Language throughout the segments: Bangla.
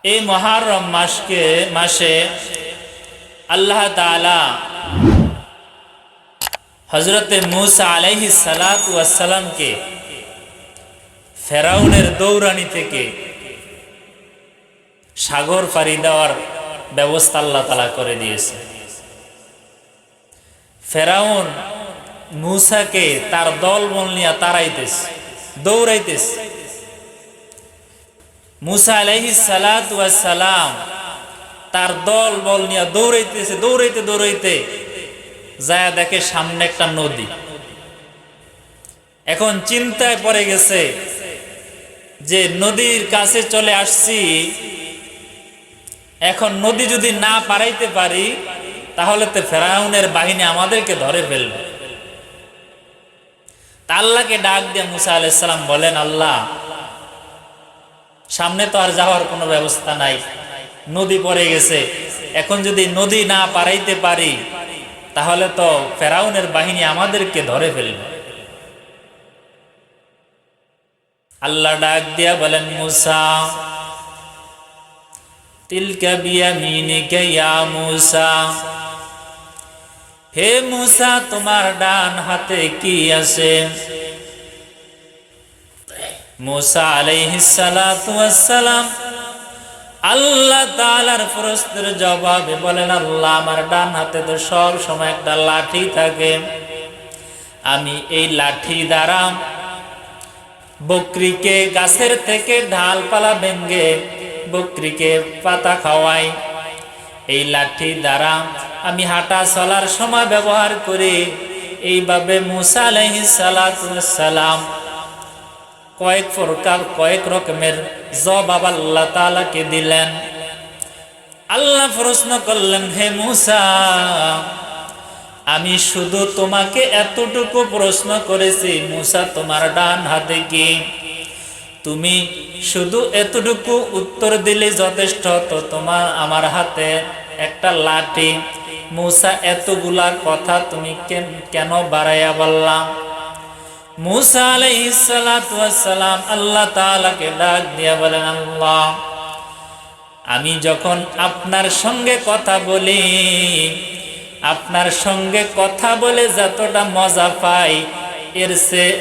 এই মুহররম মাসে আল্লাহ তাআলা হযরতে মূসা আলাইহিস সালাতু ওয়াস সালামকে ফেরাউনের দৌরানি থেকে সাগর পাড়ি দেওয়ার ব্যবস্থা আল্লাহ তাআলা করে দিয়েছে। ফেরাউন মূসাকে তার দলবল নিয়ে তাড়াইতেছে, দৌড়াইতেছে। মূসা আলাইহিস সালাতু ওয়াস সালাম তার দলবল নিয়ে দৌড়াইতেছে, দৌড়াইতে দৌড়াইতে যায় দেখে সামনে একটা নদী। এখন চিন্তায় পড়ে গেছে যে নদীর কাছে চলে আসছি, এখন নদী যদি না পারাইতে পারি তাহলে তো ফেরাউনের বাহিনী আমাদেরকে ধরে ফেলবে। তা আল্লাহকে ডাক দিয়ে মূসা আলাইহিস সালাম বলেন, আল্লাহ, সামনে তো আর যাওয়ার কোনো ব্যবস্থা নাই, নদী পড়ে গেছে। এখন যদি নদী না পারাইতে পারি তাহলে তো ফেরাউনের বাহিনী আমাদেরকে ধরে ফেলবে। আল্লাহ ডাক দিয়া বলেন, মূসা, তিলকা বিয়ামিনিকা ইয়া মূসা, হে মূসা, তোমার ডান হাতে কি আছে? মূসা আলাইহিস সালাতু ওয়াস সালাম আল্লাহ তাআলার প্রশ্নের জবাবে বলেন, আল্লাহ, আমার ডান হাতে তো সব সময় একটা লাঠি থাকে, আমি এই লাঠি দ্বারা বকরিকে গাছের থেকে ঢালপালা ভেঙ্গে বকরিকে পাতা খাওয়াই। এই লাঠি দ্বারা আমি হাঁটা চলার সময় ব্যবহার করি। এইভাবে মূসা আলাইহিস সালাতু ওয়াস সালাম কয়েক রকমের জবাব আল্লাহ তাআলাকে দিলেন। আল্লাহ প্রশ্ন করলেন, হে মূসা, আমি শুধু তোমাকে এতটুকু প্রশ্ন করেছি, মূসা, তোমার ডান হাতে কি? তুমি শুধু এতটুকু উত্তর দিলে যথেষ্ট, তো তোমার আমার হাতে একটা লাঠি। মূসা, এতগুলা কথা তুমি কেন বাড়াইয়া বললাম? মূসা আলাইহিস সালাতু ওয়াস সালাম আল্লাহ তাআলাকে ডাক দিয়া বলেন, আল্লাহ, আমি যখন আপনার সঙ্গে কথা বলি, আপনার সঙ্গে কথা বলে যতটা মজা পাই, এর চেয়ে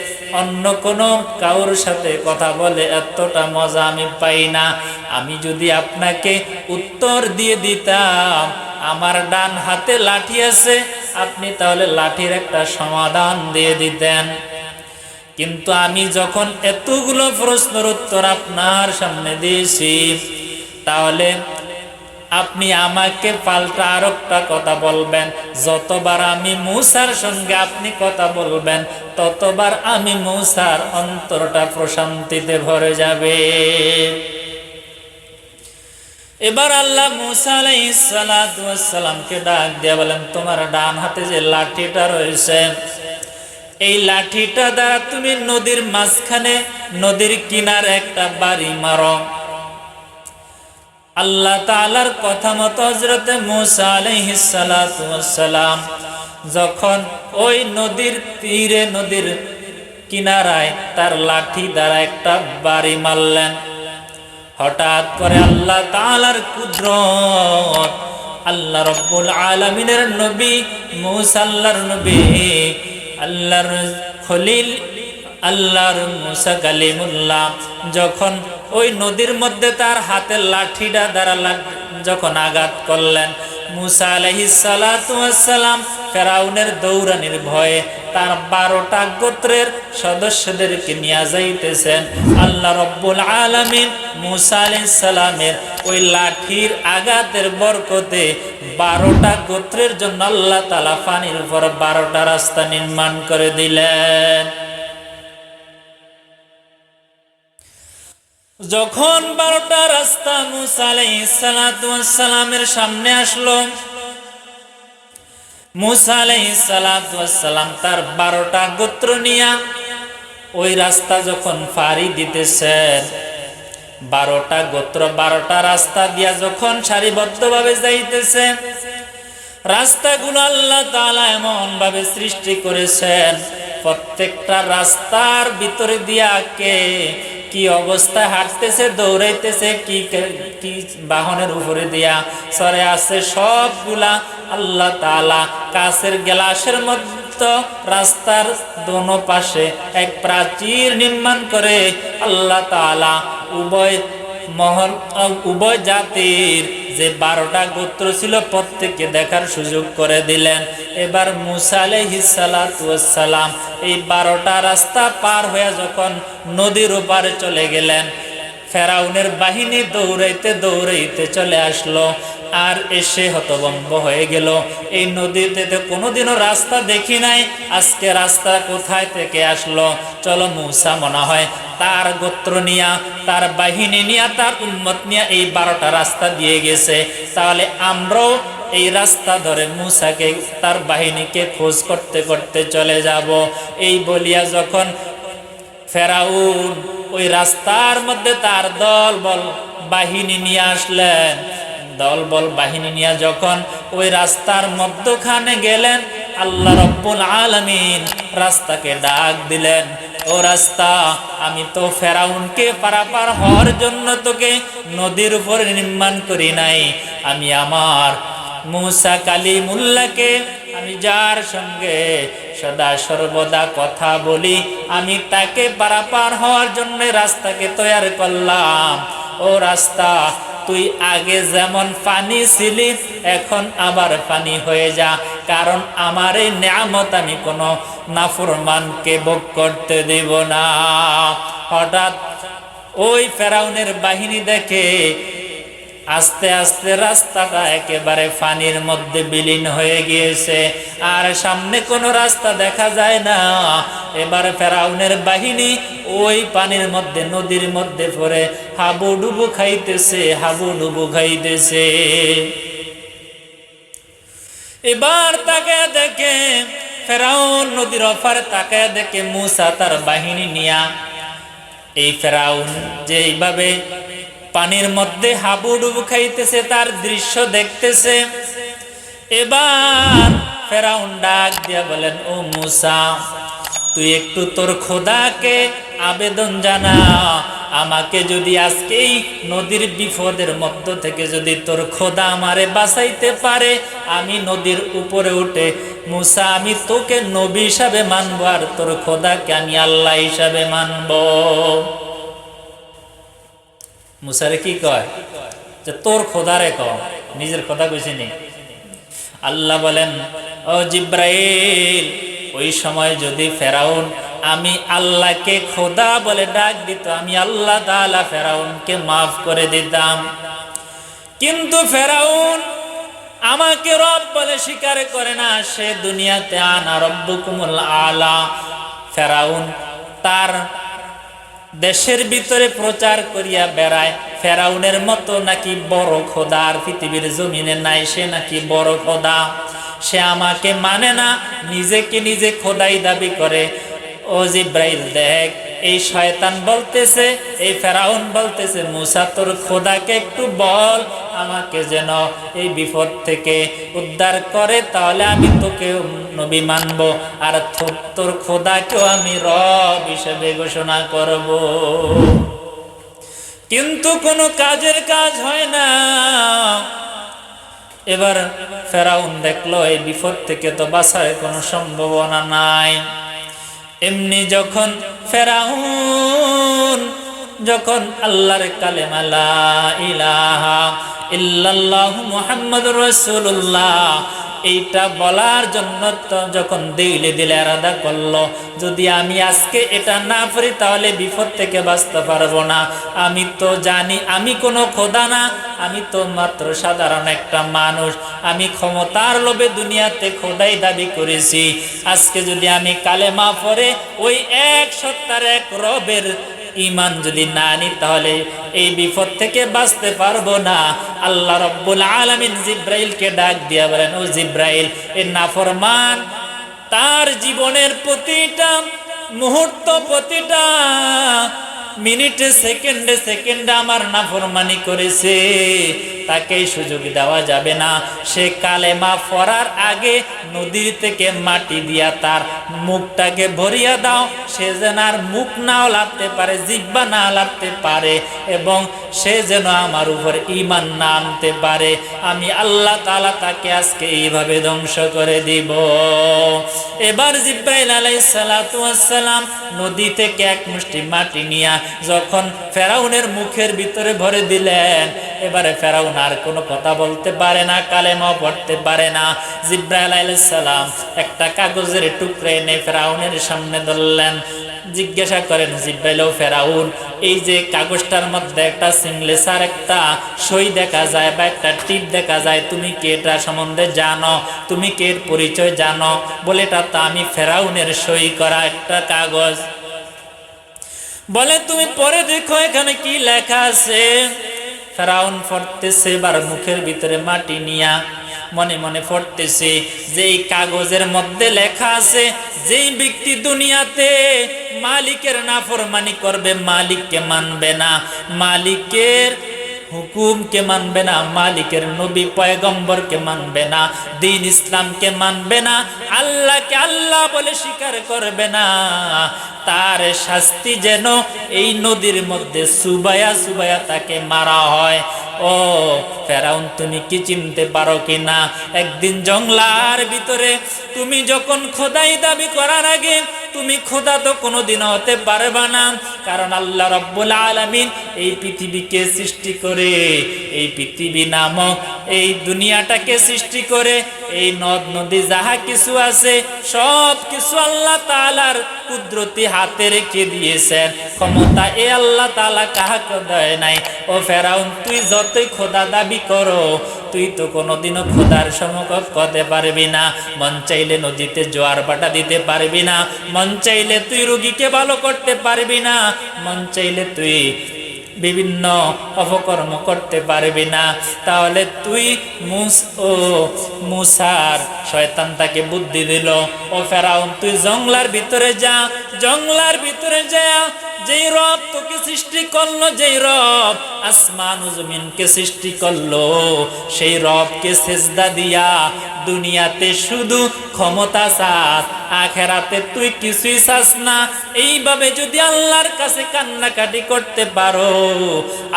অন্য কোনো কারোর সাথে কথা বলে এতটা মজা আমি পাই না। আমি যদি আপনাকে উত্তর দিয়ে দিতাম আমার ডান হাতে লাঠি আছে, আপনি তাহলে লাঠির একটা সমাধান দিয়ে দিতেন। কিন্তু আমি যখন এতগুলো প্রশ্নের উত্তর আপনার সামনে দিয়েছি, তাহলে আপনি আমাকে পাল্টা আর একটা কথা বলবেন। যতবার আমি মূসার সঙ্গে আপনি কথা বলবেন, ততবার আমি মূসার অন্তরটা প্রশান্তিতে ভরে যাবে। এবার আল্লাহ মূসা আলাইহিস সালাতু ওয়াস সালামকে ডাক দিয়ে বলেন, তোমার ডান হাতে যে লাঠিটা রয়েছে, এই লাঠিটা দ্বারা তুমি নদীর মাঝখানে, নদীর কিনারে একটা বাড়ি মারো। আল্লাহ তাআলার কথা মতো হযরতে মূসা আলাইহিস সালাতু ওয়াস সালাম যখন ওই নদীর তীরে, নদীর কিনারায় তার লাঠি দ্বারা একটা বাড়ি মারলেন। হঠাৎ করে আল্লাহ তাআলার কুদরত, আল্লাহ রাব্বুল আলামিনের নবী মূসা, আল্লাহর নবী, আল্লাহর খলিল, আল্লাহর মূসা কালিমুল্লাহ, যখন ওই নদীর মধ্যে তার হাতের লাঠিটা দ্বারা যখন আঘাত করলেন, মূসা আলাইহিস সালাতু ওয়াস সালাম ফেরাউনের দৌরানির ভয়ে তার 12টা গোত্রের সদস্যদেরকে নিয়ে যাইতেছেন। আল্লাহ রাব্বুল আলামিন মূসা আলাইহিস সালামের ওই লাঠির আঘাতের বরকতে 12টা গোত্রের জন্য আল্লাহ তাআলা পানির উপর 12টা রাস্তা নির্মাণ করে দিলেন। যখন 12টা রাস্তা মূসা আলাইহিস সালাতু ওয়াস সালামের সামনে আসলো, মূসা আলাইহিস সালাতু ওয়াস সালাম তার 12টা গোত্র নিয়ে ওই রাস্তা যখন পাড়ি দিতেছেন, 12টা গোত্র 12টা রাস্তা দিয়া যখন সারিবদ্ধভাবে যাইতেছে, রাস্তাগুলো আল্লাহ তাআলা এমন ভাবে সৃষ্টি করেছেন, প্রত্যেকটা রাস্তার ভিতরে দিয়া কে কি অবস্থায় হাঁটতেছে, দৌড়াইতেছে, কি কি বাহনের উপরে দিয়া সরে আসছে, সবগুলা আল্লাহ তাআলা কাচের গ্লাসের মধ্যে রাস্তার দোনো পাশে এক প্রাচীর নির্মাণ করে আল্লাহ তাআলা উভয় জাতির যে 12টা গোত্র ছিল প্রত্যেককে দেখার সুযোগ করে দিলেন। এবার মূসা আলাইহিস সালাতু ওয়াস সালাম এই 12টা রাস্তা পার হয়ে যখন নদীর ওপারে চলে গেলেন, ফেরাউনের বাহিনী দৌড়াইতে দৌড়াইতে চলে আসলো আর এসে হতভম্ব হয়ে গেল। এই নদীতে তো কোনোদিনও রাস্তা দেখি নাই, আজকে রাস্তা কোথায় থেকে আসলো? চলো, মূসা মনে হয় তার গোত্র নিয়া, তার বাহিনী নিয়া, তার উম্মত নিয়া এই 12টা রাস্তা দিয়ে গেছে, তাহলে আমরাও এই রাস্তা ধরে মূসাকে তার বাহিনীকে খোঁজ করতে করতে চলে যাব। এই বলিয়া যখন ফেরাউন ওই রাস্তার মধ্যে তার দলবল বাহিনী নিয়ে আসলেন, দলবল বাহিনী নিয়ে যখন ওই রাস্তার মধ্যখানে গেলেন, আল্লাহ রব্বুল আলামিন রাস্তাকে ডাক দিলেন, ও রাস্তা, আমি তো ফেরাউনকে পারাপার হওয়ার জন্য তোকে নদীর উপরে নির্মাণ করি নাই, আমি আমার মূসা কালিমুল্লাহকে, আমি যার সঙ্গে সদা সর্বদা কথা বলি, আমি তাকে পারাপার হওয়ার জন্য রাস্তাকে তৈরি করলাম। ও রাস্তা, তুই আগে যেমন পানি ছিলি এখন আবার পানি হয়ে যা, কারণ আমার এই নিয়ামত আমি কোনো নাফরমানকে ভোগ করতে দেব না। হঠাৎ ওই ফেরাউনের বাহিনী দেখে আস্তে আস্তে রাস্তাটা একেবারে পানির মধ্যে বিলীন হয়ে গিয়েছে, আর সামনে কোনো রাস্তা দেখা যায় না। এবার ফেরাউনের বাহিনী ওই পানির মধ্যে, নদীর মধ্যে পড়ে হাবুডুবু খাইতেছে, হাবুডুবু খাইতেছে। এবার তাকে দেখে ফেরাউন, নদীর ওপারে তাকে দেখে মূসা তার বাহিনী নিয়া, এই ফেরাউন যে এইভাবে পানির মধ্যে হাবুডুবু খাইতেছে তার দৃশ্য দেখতেছে। এবার ফেরাউন ডাক দিয়া বলেন, ও মূসা, তুই একটু তোর খোদাকে আবেদন জানা, আমাকে যদি আজকেই নদীর বিপদের মধ্য থেকে যদি তোর খোদা আমারে বাঁচাইতে পারে, আমি নদীর উপরে উঠে মূসা, আমি তোকে নবী হিসাবে মানবো, আর তোর খোদাকে আমি আল্লাহ হিসাবে মানবো। মুসারে কি কয় যে তোর খোদারে কও, নিজের খোদা কইছে নি। আল্লাহ বলেন, ও জিব্রাইল, ওই সময় যদি ফেরাউন আমি আল্লাহকে খোদা বলে ডাক দিত, আমি আল্লাহ তাআলা ফেরাউনকে মাফ করে দিতাম। কিন্তু ফেরাউন আমাকে রব বলে স্বীকার করে না, সে দুনিয়াতে আনা রব্বুকুমুল আলা। ফেরাউন তার দেশের ভিতরে প্রচার করিয়া বেড়ায়, ফেরাউনের মতো নাকি বড় খোদা আর পৃথিবীর জমিনে নাই, সে নাকি বড় খোদা, সে আমাকে মানে না, নিজেকে নিজে খোদাই দাবি করে। ও জিব্রাইল দেখ, এই শয়তান বলতেছে, এই ফেরাউন বলতেছে, মূসা তোর খোদাকে একটু বল আমাকে যেন এই বিপদ থেকে উদ্ধার করে, তাহলে আমি তোকে নবী মানবো, আর তোর খোদাকেও আমি রব হিসেবে ঘোষণা করব। কিন্তু কোনো কাজের কাজ হয় না। এবার ফেরাউন দেখলো এই বিপদ থেকে তো বাঁচার কোনো সম্ভাবনা নাই। এমনি যখন ফেরাউন যখন আল্লাহর কালেমা লা ইলাহা ইল্লাল্লাহু মুহাম্মাদুর রাসূলুল্লাহ এইটা বলার জন্য তো যখন দিলে এরাদা করলো, যদি আমি আজকে এটা না পারি তাহলে বিপদ থেকে বাঁচতে পারবো না। আমি তো জানি আমি কোনো খোদা না, আমি তো মাত্র সাধারণ একটা মানুষ, আমি ক্ষমতার লোভে দুনিয়াতে খোদাই দাবি করেছি। আজকে যদি আমি কালেমা পড়ে ওই এক সত্তার এক রবের ঈমান যদি না আনি তাহলে এই বিপদ থেকে বাঁচতে পারবো না। আল্লাহ রব্বুল আলামিন জিব্রাইলকে ডাক দিয়া বলেন, ও জিব্রাইল, এই নাফরমান তার জীবনের প্রতিটা মুহূর্ত, প্রতিটা মিনিটে, সেকেন্ডে সেকেন্ডে আমার নাফরমানি করেছে, তাকে সুযোগ দেওয়া যাবে না। সে কালেমা পড়ার আগে নদীর থেকে মাটি দিয়া তার মুখটাকে ভরিয়া দাও, সে যেন আর মুখ নাও লাগতে পারে, জিহ্বা না লাগতে পারে, এবং সে যেন আমার উপর ঈমান না আনতে পারে। আমি আল্লাহ তাআলা তাকে আজকে এইভাবে ধ্বংস করে দিব। এবার জিব্রাইল আলাইহিস সালাতু ওয়াস সালাম নদী থেকে এক মুষ্টি মাটি নিয়ে যখন ফেরাউনের মুখের ভিতরে ভরে দিলেন, এবারে ফেরাউন আর কোনো কথা বলতে পারে না, কালেমাও পড়তে পারে না। জিব্রাইল আলাইহিস সালাম একটা কাগজের টুকরা এনে ফেরাউনের সামনে ধরলেন। জিজ্ঞাসা করেন জিব্রাইল, ও ফেরাউন, এই যে কাগজটার মধ্যে একটা সিগনেচার, একটা সই দেখা যায় বা একটা টিপ দেখা যায়, তুমি কি এটা সম্বন্ধে জানো? তুমি কি এর পরিচয় জানো? বলে, এটা তো আমি ফেরাউনের সই করা একটা কাগজ। বলে, তুমি পরে দেখো এখানে কি লেখা আছে। ফেরাউন পড়তেছে, এবার মুখের ভিতরে মাটি নিয়া মনে মনে পড়তেছে যে এই কাগজের মধ্যে লেখা আছে, যেই ব্যক্তি দুনিয়াতে মালিকের নাফরমানি করবে, মালিককে মানবে না, মালিকের হুকুমকে মানবে না, মালিকের নবী পয়গম্বরকে মানবে না, দ্বীন ইসলামকে মানবে না, আল্লাহকে আল্লাহ বলে স্বীকার করবে না, তার শাস্তি যেন এই নদীর মধ্যে সুবায়া সুবায়া তাকে মারা হয়। ও ফেরাউন, তুমি কি চিনতে পারো কিনা, একদিন জংলার ভিতরে তুমি যখন খোদাই দাবি করার আগে তুমি খোদা তো কোনোদিন হতে পারবে না, কারণ আল্লাহ রাব্বুল আলামিন এই পৃথিবীকে সৃষ্টি করে, এই পৃথিবী নামক এই দুনিয়াটাকে সৃষ্টি করে, এই নদ নদী যাহা কিছু আছে সব কিছু আল্লাহ তাআলার কুদরতি হাতে রেখে দিয়েছেন, ক্ষমতা এ আল্লাহ তাআলা কাহাকে দেয় নাই। ও ফেরাউন, তুই যতই খোদা দাবি করো, তুই তো কোনোদিনও খোদার সমকক্ষ হতে পারবি না। মন চাইলে নদীতে জোয়ার ভাটা দিতে পারবি না, মন চাইলে তুই রোগীকে ভালো করতে পারবি না, মন চাইলে তুই বিভিন্ন অপকর্ম করতে পারবি না। তাহলে তুই মুসার শয়তান তাকে বুদ্ধি দিল, ও ফেরাউন, তুই জংলার ভিতরে যা, জংলার ভিতরে যা, যেই রব তোকে সৃষ্টি করলো, যেই রব আসমান ও জমিনকে সৃষ্টি করলো, সেই রবকে সেজদা দিয়া দুনিয়াতে শুধু ক্ষমতা চাস, আখেরাতে তুই কিছুই চাস না। এইভাবে যদি আল্লাহর কাছে কান্নাকাটি করতে পারো,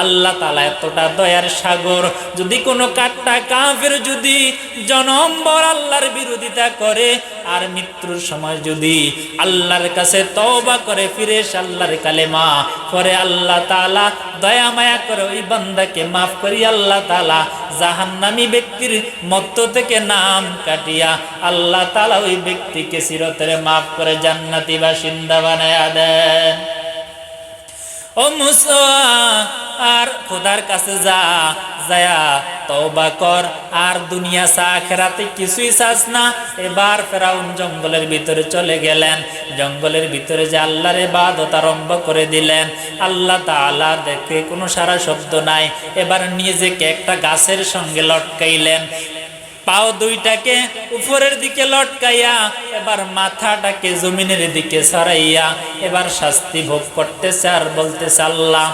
আল্লাহ তাআলা এতটা দয়ার সাগর, যদি কোনো কাট্টা কাফের যদি জনম্বর আল্লাহর বিরোধিতা করে আর মৃত্যুর সময় যদি আল্লাহর কাছে তওবা করে ফিরে এসে আল্লাহর কালেমা পড়ে, আল্লাহ তাআলা দয়া মায়া করে ওই বান্দাকে মাফ করি, আল্লাহ তাআলা জাহান্নামী ব্যক্তির মধ্য থেকে নাম কাটিয়া আল্লাহ তাআলা ওই ব্যক্তিকে চিরতরে মাফ করে জান্নাতি বাসিন্দা বানায়া দেন। ও মুসা, আর খোদার কাছে যা, যায়া তওবা কর, আর দুনিয়া চা আখিরাতে কিছুই চাস না। এবার ফেরাউন জঙ্গলের ভিতরে চলে গেলেন, জঙ্গলের ভিতরে যে আল্লাহর ইবাদত আরম্ভ করে দিলেন। আল্লাহ তাআলা দেখে কোনো সারা শব্দ নাই, এবার নিজেকে একটা গাছের সঙ্গে লটকাইলেন, পাও দুইটাকে উপরের দিকে লটকাইয়া এবার মাথাটাকে জমিনের দিকে সরাইয়া এবার শাস্তি ভোগ করতেছে আর বলতেছে, আল্লাহ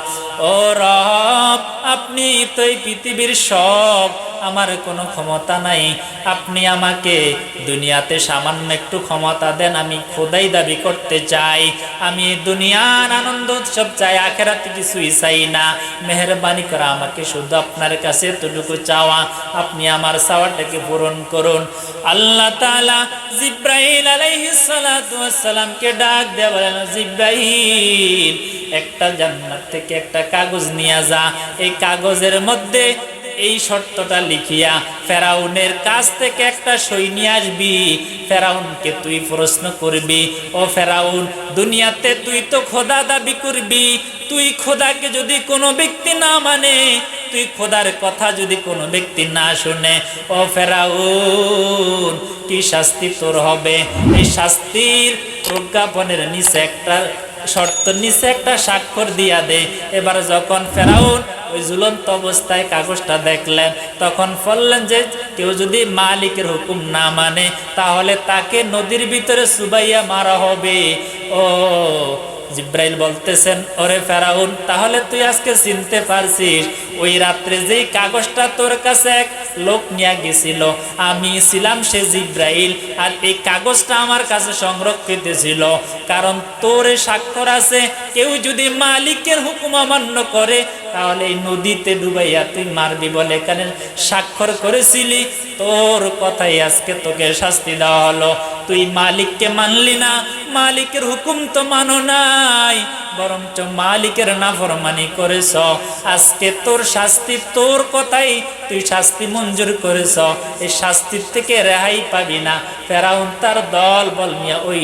ও রব, আপনি তো এই পৃথিবীর সব, আমার কোনো ক্ষমতা নাই, আপনি আমাকে দুনিয়াতে সামান্য একটু ক্ষমতা দেন, আমি খোদাই দাবি করতে চাই, আমি দুনিয়ার আনন্দ উৎসব চাই, আখিরাতে কিছুই চাই না, মেহেরবানি করে আমাকে শুধু আপনার কাছে এতটুকু চাওয়া, আপনি আমার চাওয়াটাকে পূরণ করুন। আল্লাহ তাআলা জিব্রাইল আলাইহিস সালাতু ওয়াস সালামকে ডাক দেয়া বলেন, জিব্রাইল, একটা জান্নাত থেকে একটা কাগজ নিয়ে যা, এই কাগজের মধ্যে এই শর্তটা লিখিয়া ফেরাউনের কাছ থেকে একটা সই নিয়ে আসবি, ফেরাউনকে তুই প্রশ্ন করবি, ও ফেরাউন, দুনিয়াতে তুই তো খোদা দাবি করবি, তুই খোদাকে যদি কোনো ব্যক্তি না মানে, তুই খোদার কথা যদি কোনো ব্যক্তি না শুনে, ও ফেরাউন, কি শাস্তি তোর হবে? এই শাস্তির প্রজ্ঞাপনের নিচে একটা শর্ত, নিচে একটা স্বাক্ষর দিয়া দে। এবার যখন ফেরাউন ওই ঝুলন্ত অবস্থায় কাগজটা দেখলেন, তখন বললেন যে কেউ যদি মালিকের হুকুম না মানে তাহলে তাকে নদীর ভিতরে চুবাইয়া মারা হবে। ও জিব্রাইল বলতেছেন, ওরে ফেরাউন, তাহলে তুই আজকে চিনতে পারছিস ওই রাত্রে যেই কাগজটা তোর কাছে এক লোক নিয়ে গেছিল, আমি ছিলাম সে জিব্রাইল, আর এই কাগজটা আমার কাছে সংরক্ষিত ছিল। কারণ তোর স্বাক্ষর আছে, কেউ যদি মালিকের হুকুম অমান্য করে তাহলে এই নদীতে ডুবাইয়া তুই মারবি বলে এখানে স্বাক্ষর করেছিলি। তোর কথাই আজকে তোকে শাস্তি দেওয়া হলো। তুই মালিককে মানলি না, মালিকের হুকুম তো মানো নাই, বরঞ্চ মালিকের নাফরমানি করেছ। আজকে তোর শাস্তি, তোর কথাই তুই শাস্তি মঞ্জুর করেছ, এই শাস্তির থেকে রেহাই পাবি না। ফেরাউন তার দল বল নিয়ে ওই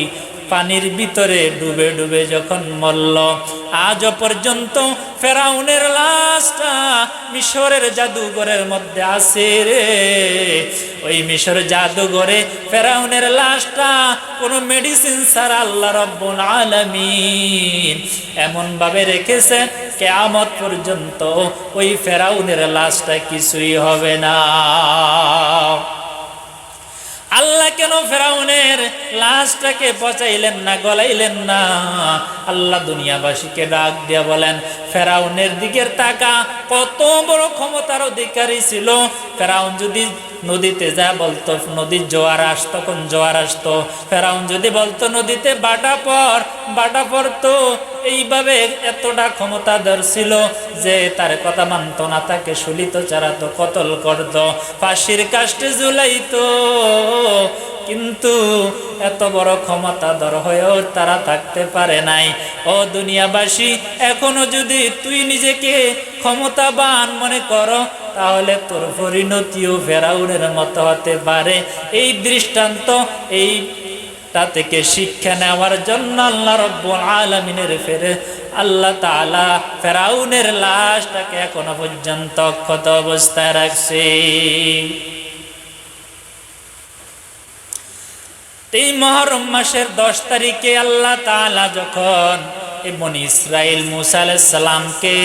পানির ভিতরে ডুবে ডুবে যখন মরল, আজও পর্যন্ত ফেরাউনের লাশটা মিশরের জাদুঘরের মধ্যে আছে রে। ওই মিশর জাদুঘরে ফেরাউনের লাশটা কোনো মেডিসিন ছাড়া আল্লাহ রাব্বুল আলামিন এমন ভাবে রেখেছে, কিয়ামত পর্যন্ত ওই ফেরাউনের লাশটা কিছুই হবে না। আল্লাহ কেন ফেরাউনের লাশটাকে পচাইলেন না, গলাইলেন না? আল্লাহ দুনিয়াবাসীকে ডাক দিয়া বলেন, ফেরাউনের দিকের তাকা, কত বড় ক্ষমতার অধিকারী ছিল। ফেরাউন যদি নদীতে যা বলতো নদীর জোয়ার আসতো, তখন জোয়ার আসতো। ফেরাউন যদি বলতো নদীতে বাটা পড়তো। এইভাবে এতটা ক্ষমতাধর ছিল যে তার কথা মানত না, তাকে শুলিত চারাতো, কতল করতো, ফাঁসির কাস্টে ঝুলাইতো। কিন্তু এত বড় ক্ষমতাধর হয়েও তারা থাকতে পারে নাই। ও দুনিয়াবাসী, এখনো যদি তুই নিজেকে ক্ষমতাবান মনে করো তাহলে তোর পরিণতিও ফেরাউনের মতো হতে পারে। এই দৃষ্টান্ত, এইটা থেকে শিক্ষা নেওয়ার জন্য আল্লাহ রাব্বুল আলামিনের আল্লাহ তাআলা ফেরাউনের লাশটাকে এখনো পর্যন্ত অক্ষত অবস্থায় রাখছে। এই মুহররম মাসের 10 তারিখে আল্লাহ তাআলা যখন বনী ইসরাইল মুসা আলাইহিস সালামকে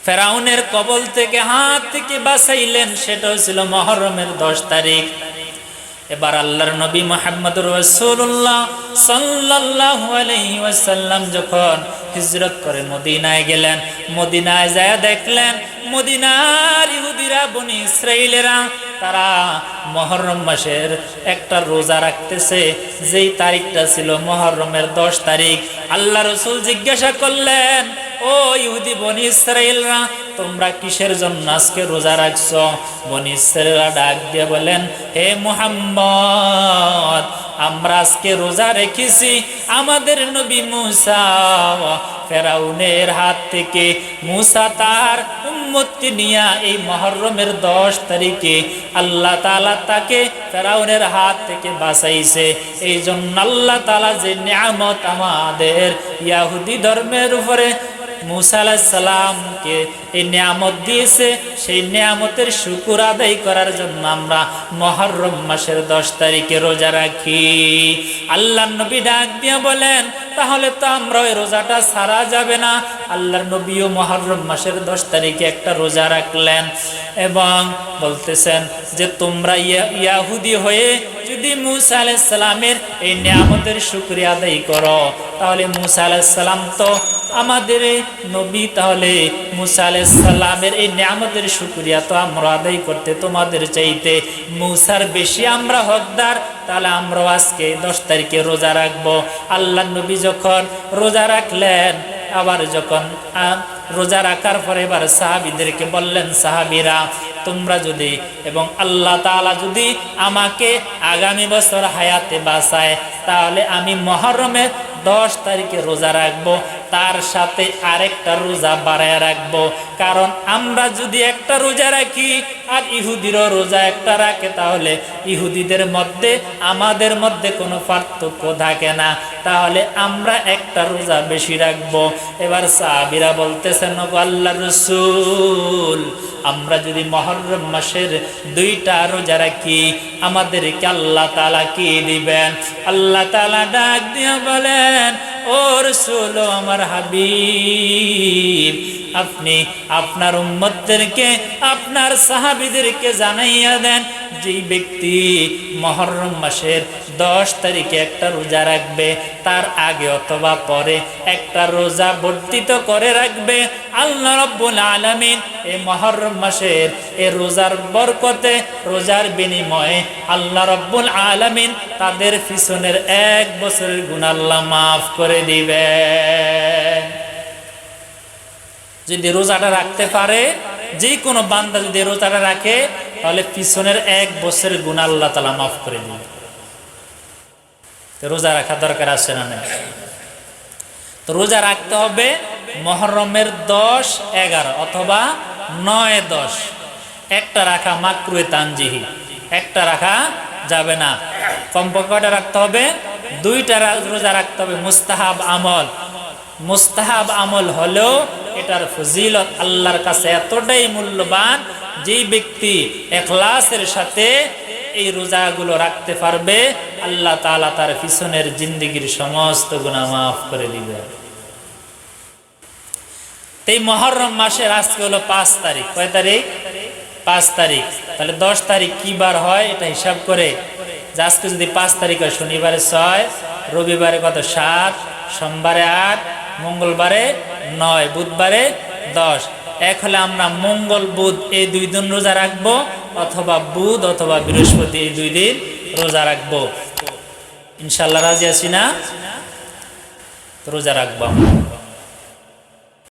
ফেরাউনের কবল থেকে, হাত থেকে বাঁচাইলেন, সেটা ছিল মুহররমের 10 তারিখ। এবার আল্লাহর নবী মুহাম্মদুর রাসূলুল্লাহ সাল্লাল্লাহু আলাইহি ওয়াসাল্লাম যখন হিজরত করে মদিনায় গেলেন, মদিনায় যায় দেখলেন মদিনার ইহুদিরা, বনী ইসরাইলেরা, তারা মুহররম মাসের একটা রোজা রাখতেছে, যেই তারিখটা ছিল মুহররমের 10 তারিখ। আল্লাহ রাসূল জিজ্ঞাসা করলেন, ও ইহুদি বনী ইসরাইলরা, তোমরা কিসের জন্য আজকে রোজা রাখছো? বনী ইসরাইলরা ডাক দিয়ে বলেন, হে মুহাম্মদ, আমরা আজকে রোজা রেখেছি আমাদের নবী মুসা ফেরাউনের হাত থেকে, মুসা তার উম্মতকে নিয়ে এই মুহররমের 10 তারিখে আল্লাহ তাআলা তাকে ফেরাউনের হাত থেকে বাঁচাইছে। এই জন্য আল্লাহ তাআলা যে নিয়ামত আমাদের ইহুদি ধর্মের উপরে মুসা আলাইহিস সালামকে এই নিয়ামত দিয়েছে, সেই নিয়ামতের শুকর আদায় করার জন্য আমরা মুহররম মাসের 10 তারিখে রোজা রাখি। আল্লাহর নবী ডাক দিয়ে বলেন, তাহলে তো আমরা ওই রোজাটা ছাড়া যাবে না। আল্লাহর নবীও মুহররম মাসের 10 তারিখে একটা রোজা রাখলেন এবং বলতেছেন যে তোমরা ইহুদি হয়ে যদি মুসা আলাইহিস সালামের এই নিয়ামতের শুকরিয়া আদায় করো, তাহলে মুসা আলাইহিস সালাম তো আমাদের নবী, তাহলে মুসা আলাইহিস সালামের এই নিয়ামতের শুকরিয়া তো আমরা আদায় করতে তোমাদের চাইতে মুসার বেশি আমরা হকদার, তাহলে আমরাও আজকে 10 তারিখে রোজা রাখবো। আল্লাহ নবী যখন রোজা রাখলেন, আবার যখন রোজা রাখার পরে এবার সাহাবীদেরকে বললেন, সাহাবীরা, তোমরা যদি এবং আল্লাহ তাআলা যদি আমাকে আগামী বছর হায়াতে বাঁচায়, তাহলে আমি মুহররমের 10 তারিখে রোজা রাখবো, তার সাথে আরেকটা রোজা বাড়ায় রাখবো। কারণ আমরা যদি একটা রোজা রাখি আর ইহুদিরও রোজা একটা রাখে, তাহলে ইহুদিদের মধ্যে আমাদের মধ্যে কোনো পার্থক্য থাকে না, তাহলে আমরা একটা রোজা বেশি রাখবো। এবার সাহাবীরা বলতেছেন, ও আল্লাহর রাসূল, আমরা যদি মুহররম মাসের 2টা রোজা রাখি আমাদেরকে আল্লাহ তাআলা কি দিবেন? আল্লাহ তাআলা ডাক দিয়ে বলেন, ও রাসূল, আমার হাবিব, আপনি আপনার উম্মতদেরকে, আপনার সাহাবীদেরকে জানাইয়া দেন, যেই ব্যক্তি মুহররম মাসের 10 তারিখে একটা রোজা রাখবে, তার আগে অথবা পরে একটা রোজা বর্ধিত করে রাখবে, আল্লাহ রাব্বুল আলামিন এই মুহররম মাসের এই রোজার বরকতে, রোজার বিনিময়ে আল্লাহ রাব্বুল আলামিন তাদের পিছনের 1 বছরের গুনাহ আল্লাহ মাফ করে দিবেন। যদি রোজাটা রাখতে পারে, যে কোনো বান্দা যদি রোজাটা রাখে, তাহলে পিছনের 1 বছরের গুনাহ আল্লাহ তাআলা মাফ করে দিবেন। তো রোজা রাখা দরকার আছে না নাই? তো রোজা রাখতে হবে মুহররমের 10, 11 অথবা 9, 10। একটা রাখা মাকরুহে তানজিহি, একটা রাখা যাবে না। কমপক্ষে কয়টা রাখতে হবে? 2টা রোজা রাখতে হবে। মুস্তাহাব আমল, মুস্তাহাব আমল হলেও এটার ফজিলত আল্লাহর কাছে এতটাই মূল্যবান, যেই ব্যক্তি ইখলাসের সাথে এই রোজাগুলো রাখতে পারবে, আল্লাহ তাআলা তার পিছনের জিন্দেগির সমস্ত গুনাহ মাফ করে দিবেন। এই মুহররম মাসের আজকে হলো 5 তারিখ। কয় তারিখ? 5 তারিখ। তাহলে 10 তারিখ কি বার হয় এটা হিসাব করে, যে আজকে যদি 5 তারিখ হয়, শনিবারে 6, রবিবারে কত? 7, সোমবারে 8, মঙ্গলবারে 9, বুধবারে 10। এক হলে আমরা মঙ্গল বুধ এই 2 দিন রোজা রাখবো, অথবা বুধ অথবা বৃহস্পতি এই 2 দিন রোজা রাখবো। ইনশাআল্লাহ রাজি আছি না? রোজা রাখবো।